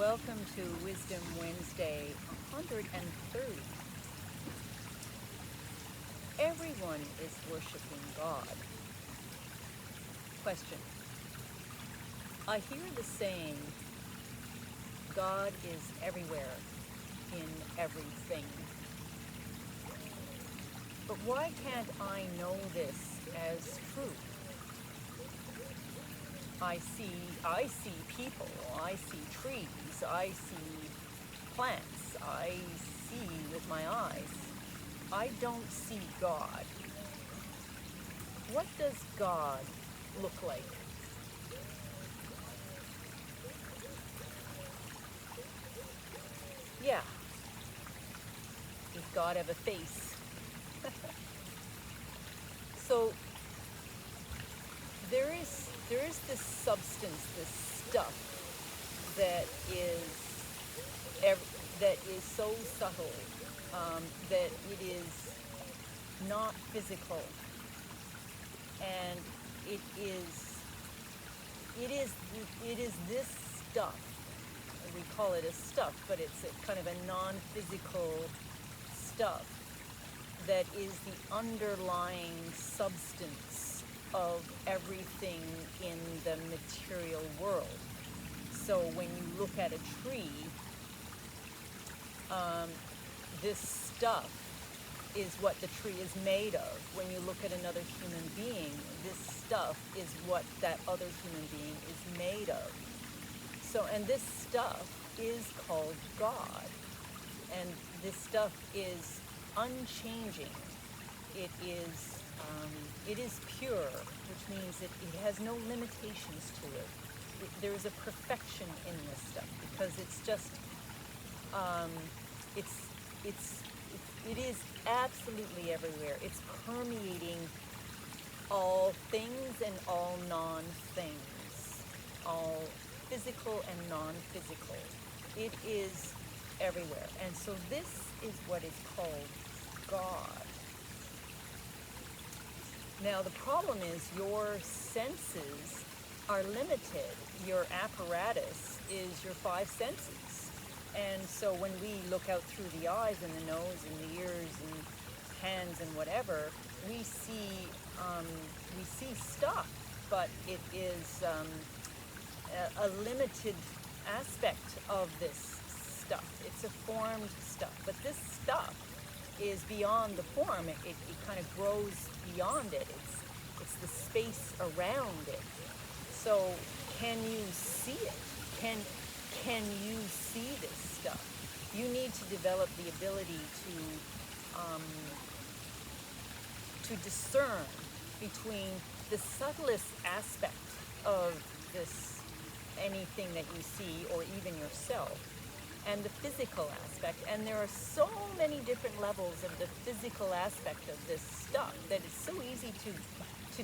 Welcome to Wisdom Wednesday 130. Everyone is worshiping God. Question. I hear the saying, God is everywhere in everything. But why can't I know this as true? I see people, I see trees, I see plants, I see with my eyes. I don't see God. What does God look like? Yeah. Does God have a face? So there is this substance, this stuff that is so subtle that it is not physical, and it is this stuff. We call it a stuff, but it's a kind of a non-physical stuff that is the underlying substance of everything in the material world. So when you look at a tree, this stuff is what the tree is made of. When you look at another human being, this stuff is what that other human being is made of. So, and this stuff is called God. And this stuff is unchanging. It is pure, which means it has no limitations to it. There is a perfection in this stuff because it's just, it is absolutely everywhere. It's permeating all things and all non-things, all physical and non-physical. It is everywhere. And so this is what is called God. Now the problem is your senses are limited. Your apparatus is your five senses. And so when we look out through the eyes and the nose and the ears and hands and whatever, we see stuff, but it is a limited aspect of this stuff. It's a formed stuff, but this stuff is beyond the form. It kind of grows beyond it. It's the space around it. So can you see it? Can you see this stuff? You need to develop the ability to discern between the subtlest aspect of this anything that you see or even yourself and the physical aspect. And there are so many different levels of the physical aspect of this stuff that it's so easy to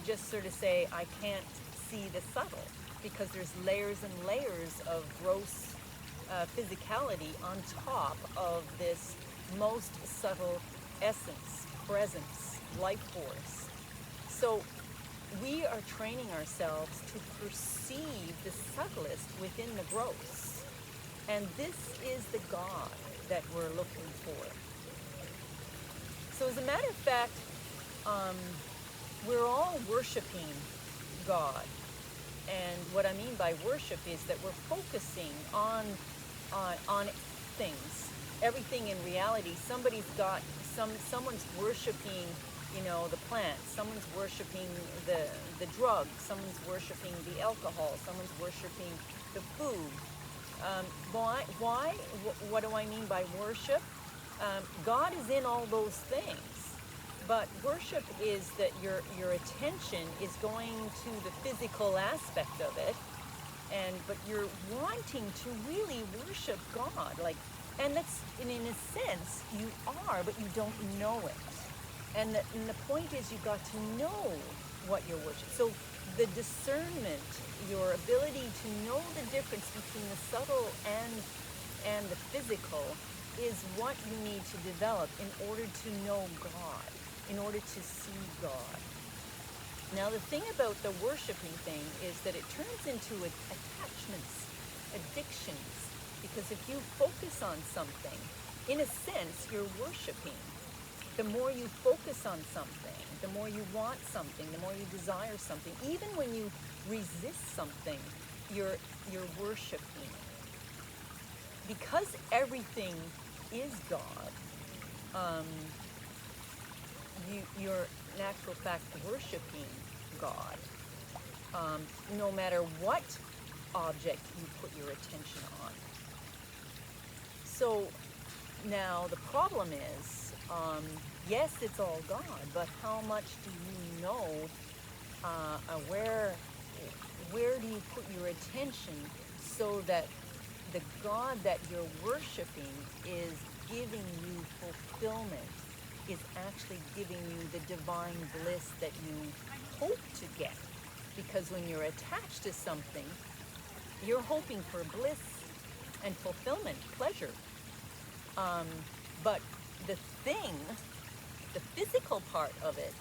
just sort of say, I can't see the subtle, because there's layers and layers of gross physicality on top of this most subtle essence, presence, life force. So we are training ourselves to perceive the subtlest within the gross. And this is the God that we're looking for. So as a matter of fact, we're all worshiping God. And what I mean by worship is that we're focusing on things, everything in reality. Someone's worshiping, the plant. Someone's worshiping the drug. Someone's worshiping the alcohol. Someone's worshiping the food. Why? What do I mean by worship? God is in all those things. But worship is that your attention is going to the physical aspect of it, but you're wanting to really worship God, and that's, and in a sense you are, but you don't know it. And the point is, you got to know what you're worshiping. So the discernment, your ability to know the difference between the subtle and the physical, is what you need to develop in order to know God, in order to see God. Now the thing about the worshiping thing is that it turns into attachments, addictions, Because if you focus on something, in a sense, you're worshiping. The more you focus on something, the more you want something, the more you desire something. Even when you resist something, you're worshiping. Because everything is God, you're in actual fact worshiping God. No matter what object you put your attention on. So now the problem is, yes, it's all God, but how much do you know, where do you put your attention so that the God that you're worshiping is giving you fulfillment, is actually giving you the divine bliss that you hope to get? Because when you're attached to something, you're hoping for bliss and fulfillment, pleasure. But the thing, the physical part of it,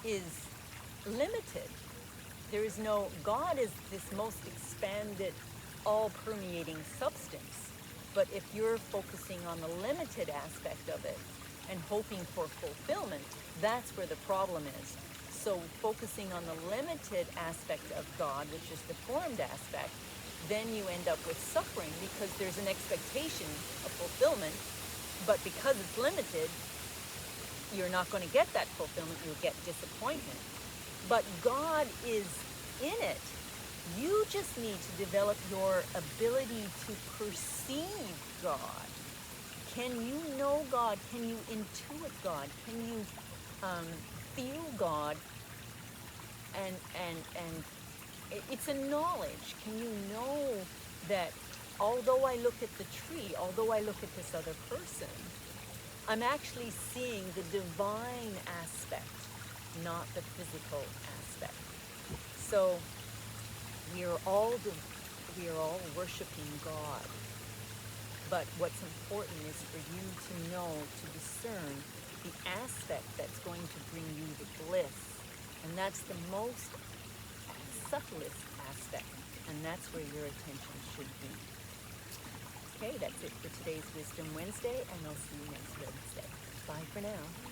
is limited. There is no, God is this most expanded, all-permeating substance. But if you're focusing on the limited aspect of it and hoping for fulfillment, that's where the problem is. So focusing on the limited aspect of God, which is the formed aspect, then you end up with suffering because there's an expectation of fulfillment, but because it's limited, you're not going to get that fulfillment, you'll get disappointment. But God is in it. You just need to develop your ability to perceive God. Can you know God? Can you intuit God? Can you feel God? And it's a knowledge. Can you know that although I look at the tree, although I look at this other person, I'm actually seeing the divine aspect, not the physical aspect. So we are all worshiping God. But what's important is for you to know, to discern the aspect that's going to bring you the bliss. And that's the most subtlest aspect. And that's where your attention should be. Okay, that's it for today's Wisdom Wednesday, and I'll see you next Wednesday. Bye for now.